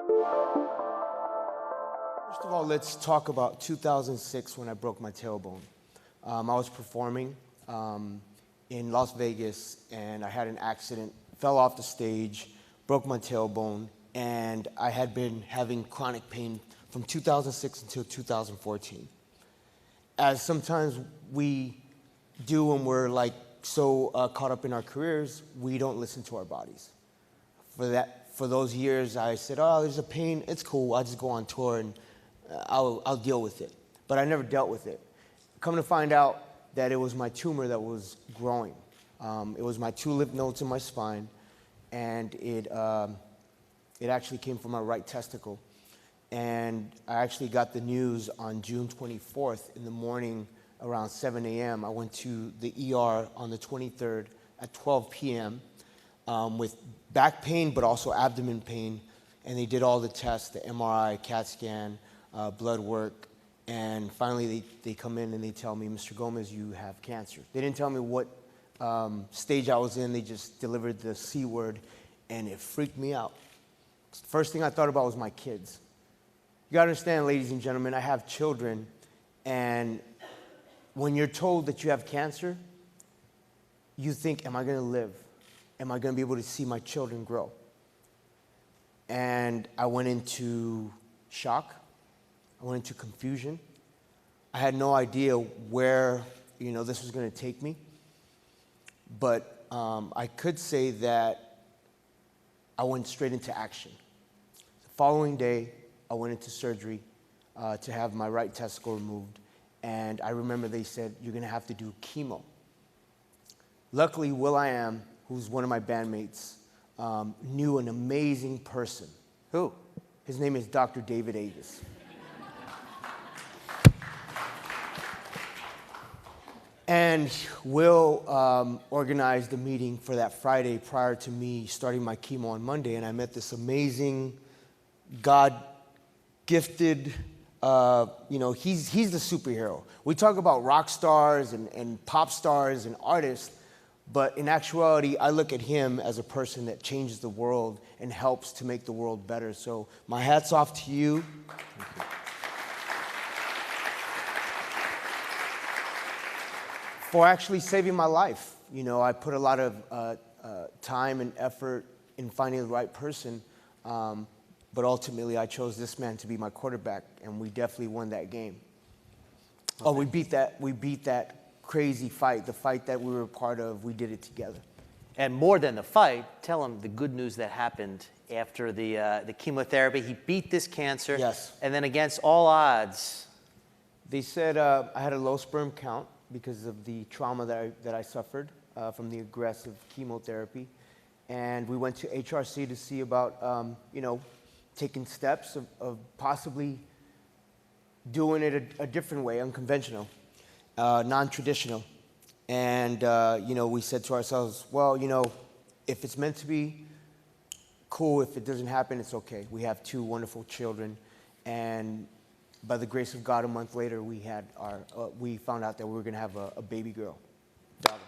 First of all, let's talk about 2006 when I broke my tailbone. I was performing in Las Vegas, and I had an accident, fell off the stage, broke my tailbone, and I had been having chronic pain from 2006 until 2014. As sometimes we do when we're like so caught up in our careers, we don't listen to our bodies. For those years, I said, oh, there's a pain, it's cool, I'll just go on tour and I'll deal with it. But I never dealt with it. Come to find out that it was my tumor that was growing. It was my 2 lymph nodes in my spine, and it actually came from my right testicle. And I actually got the news on June 24th in the morning around 7 a.m. I went to the ER on the 23rd at 12 p.m. With back pain, but also abdomen pain. And they did all the tests, the MRI, CAT scan, blood work. And finally, they come in and they tell me, Mr. Gomez, you have cancer. They didn't tell me what stage I was in. They just delivered the C word, and it freaked me out. First thing I thought about was my kids. You gotta understand, ladies and gentlemen, I have children, and when you're told that you have cancer, you think, am I gonna live? Am I gonna be able to see my children grow? And I went into shock. I went into confusion. I had no idea where, this was gonna take me. But I could say that I went straight into action. The following day, I went into surgery to have my right testicle removed. And I remember they said, you're gonna have to do chemo. Luckily, Will.i.am, who's one of my bandmates, knew an amazing person. Who? His name is Dr. David Agus. And Will organized a meeting for that Friday prior to me starting my chemo on Monday, and I met this amazing, God-gifted, he's the superhero. We talk about rock stars and pop stars and artists, but in actuality, I look at him as a person that changes the world and helps to make the world better. So my hat's off to you. Thank you. For actually saving my life. I put a lot of time and effort in finding the right person, but ultimately I chose this man to be my quarterback, and we definitely won that game. Okay. Oh, we beat that crazy fight, the fight that we were a part of. We did it together. And more than the fight, tell him the good news that happened after the chemotherapy. He beat this cancer. Yes. And then against all odds, they said I had a low sperm count because of the trauma that I suffered from the aggressive chemotherapy. And we went to HRC to see about, taking steps of possibly doing it a different way, unconventional, non-traditional. And, we said to ourselves, well, if it's meant to be, cool. If it doesn't happen, it's okay. We have 2 wonderful children, and by the grace of God, a month later, we found out that we were going to have a baby girl, daughter.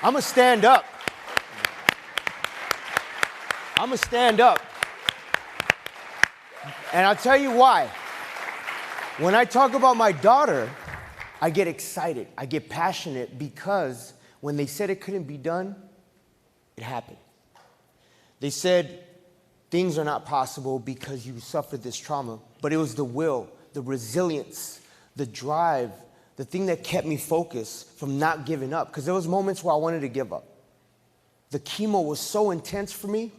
I'm going to stand up. I'm going to stand up. And I'll tell you why. When I talk about my daughter, I get excited. I get passionate because when they said it couldn't be done, it happened. They said, things are not possible because you suffered this trauma. But it was the will, the resilience, the drive, the thing that kept me focused from not giving up. Because there was moments where I wanted to give up. The chemo was so intense for me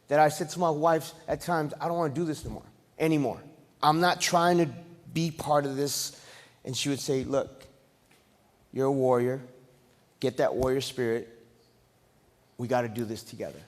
that I said to my wife at times, I don't want to do this anymore. I'm not trying to be part of this. And she would say, look, you're a warrior. Get that warrior spirit. We got to do this together.